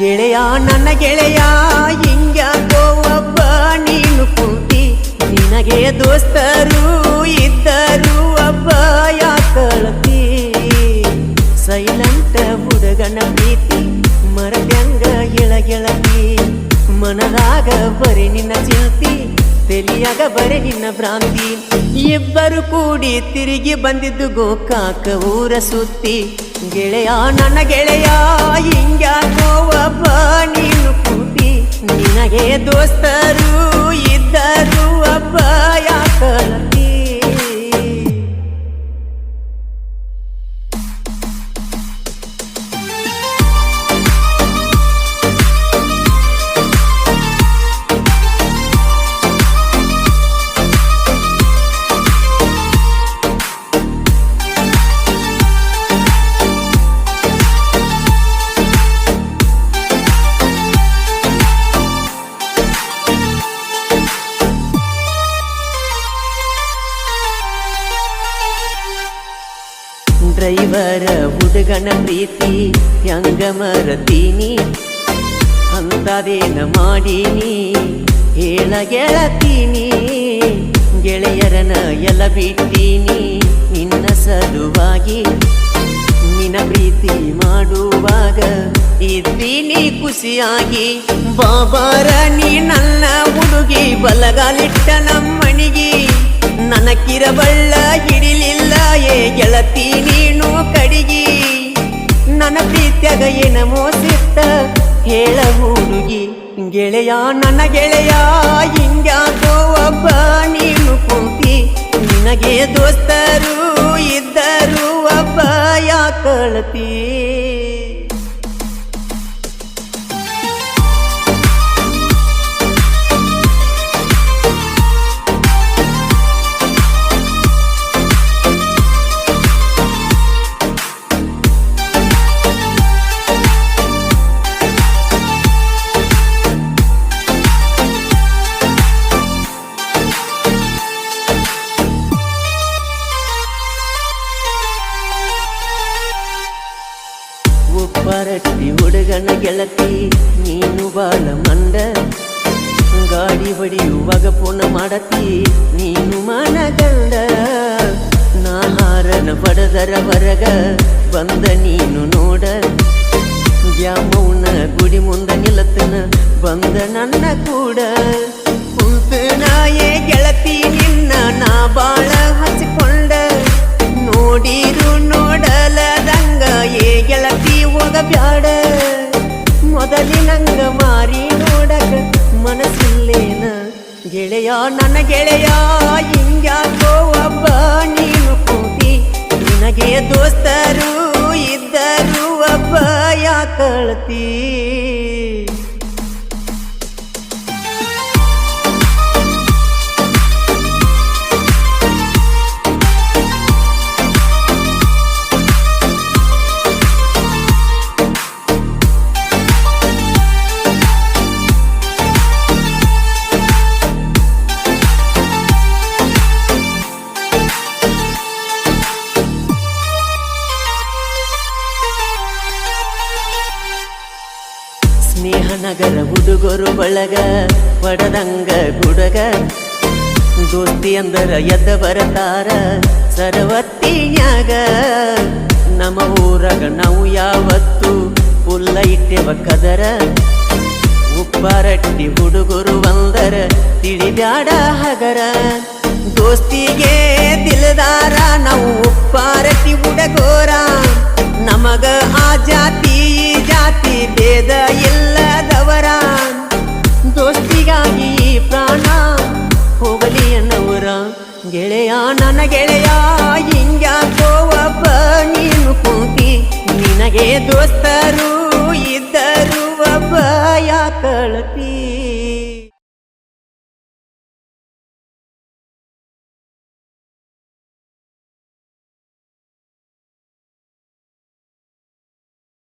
ಗೆಳೆಯ ನನ್ನ ಗೆಳೆಯ ಹಿಂಗ್ಯಾಕೋ ಒಬ್ಬ ನೀನು ಕೂತಿ ನಿನಗೆ ದೋಸ್ತರು ಇದ್ದರು ಒಬ್ಬ ಯಾಕಳತಿ ಸೈಲೆಂಟ್ ಹುಡುಗನ ಪ್ರೀತಿ ಮರದ್ಯಂಗ ಗೆಳತಿ ಮನದಾಗ ಬರೀ ನಿನ್ನ ಚಿಂತಿ ತೆಲಿಯಾಗ ಬರೀ ನಿನ್ನ ಭ್ರಾಂತಿ ಇಬ್ಬರು ಕೂಡಿ ತಿರುಗಿ ಬಂದಿದ್ದು ಗೋಕಾಕ ಊರ ಸುತ್ತಿ ಗೆಳೆಯ ನನ್ನ ಗೆಳೆಯ ಹಿಂಗ್ಯಾಕೋ ಒಬ್ಬ ನೀನು ಕೂತಿ ನಿನಗೆ ದೋಸ್ತರು ಇದ್ದರು ಒಬ್ಬ ಯಾಕಳತಿ ಡ್ರೈವರ ಹುಡುಗನ ಪ್ರೀತಿ ಹೆಂಗ ಮರತೀನಿ ಅಂತದೇನ ಮಾಡೀನಿ ಹೇಳ ಗೆಳತೀನಿ ಗೆಳೆಯರನ ಎಲ್ಲ ಬಿಟ್ಟೀನಿ ನಿನ್ನ ಸಲುವಾಗಿ ನಿನ್ನ ಪ್ರೀತಿ ಮಾಡುವಾಗ ಇದ್ದೀನಿ ಖುಷಿಯಾಗಿ ಬಾಬಾರ ನೀ ನನ್ನ ಹುಡುಗಿ ಬಲಗಾಲಿಟ್ಟ ನಮ್ಮಣಿಗಿ ನನಕಿರಬಳ್ಳ ಹಿಡಿಲಿಲ್ಲ ಏ ಗೆಳತಿ ನೀನು ಕಡಿಗಿ ನನ್ನ ಪ್ರೀತ್ಯಾಗ ಏನ ಮೋಸಿತ್ತ ಹೇಳ ಹುಡುಗಿ ಗೆಳೆಯ ನನ್ನ ಗೆಳೆಯ ಹಿಂಗ್ಯಾಕೋ ಒಬ್ಬ ನೀನು ಕೂತಿ ನಿನಗೆ ದೋಸ್ತರು ಇದ್ದರು ಒಬ್ಬ ಯಾಕಳತಿ ಉಪ್ಪರಟ್ಟಿ ಹುಡುಗನ ಗೆಳತಿ ನೀನು ಬಾಳ ಮಂಡ ಗಾಡಿ ಬಡಿಯುವಾಗ ಪುನ ಮಾಡತಿ ನೀನು ಮನಗಂಡ ನಾಹಾರನ ಬಡದರ ಹೊರಗ ಬಂದ ನೀನು ನೋಡ ದ್ಯಾಮೌನ ಗುಡಿ ಮುಂದ ನಿಲ್ಲತನ ಬಂದ ನನ್ನ ಕೂಡ ಕುಂತನ ಏ ಗೆಳತಿ ನಿನ್ನ ನಾ ಬಾಳ ಹಚ್ಚಿಕೊಂಡ ನೋಡಿರು ನೋಡಲದಂಗ ಏ ಗೆಳತಿ ಹೋಗಬ್ಯಾಡ ಮೊದಲಿನಂಗ ಮಾರಿ ನೋಡಕ ಮನಸ್ಸಿಲ್ಲೇನ ಗೆಳೆಯ ನನ್ನ ಗೆಳೆಯ ಹಿಂಗ್ಯಾಕೋ ಒಬ್ಬ ನೀನು ಕೂತಿ ನಿನಗೆ ದೋಸ್ತರು ಇದ್ದರು ಒಬ್ಬ ಯಾಕಳತಿ ಸ್ನೇಹನಗರ ಹುಡುಗರು ಬಳಗ ಪಡದಂಗ ಗುಡಗ ದೋಸ್ತಿ ಅಂದರ ಎದ್ದ ಬರತಾರ ಸರವತ್ತಿನ್ಯಾಗ ನಮ್ಮ ಊರಾಗ ನಾವು ಯಾವತ್ತು ಪುಲ್ಲ ಇಟ್ಟೆವ ಕದರ ಉಪ್ಪರಟ್ಟಿ ಹುಡುಗರು ಅಂದರ ತಿಳಿಬ್ಯಾಡ ಹಗರ ದೋಸ್ತಿಗೆ ದಿಲದಾರ ನಾವು ಉಪ್ಪಾರಟ್ಟಿ ಹುಡುಗೋರ ನಮಗ ಆ ಜಾತಿ ಭೇದ ಇಲ್ಲದವರ ದೋಸ್ತಿಗಾಗಿ ಪ್ರಾಣ ಹೋಗಲಿ ಅನ್ನವರ ಗೆಳೆಯ ನನ್ನ ಗೆಳೆಯ ಹಿಂಗ್ಯಾಕೋ ಒಬ್ಬ ನೀನು ಕೂತಿ ನಿನಗೆ ದೋಸ್ತರು ಇದ್ದರು ಒಬ್ಬ ಯಾಕಳತಿ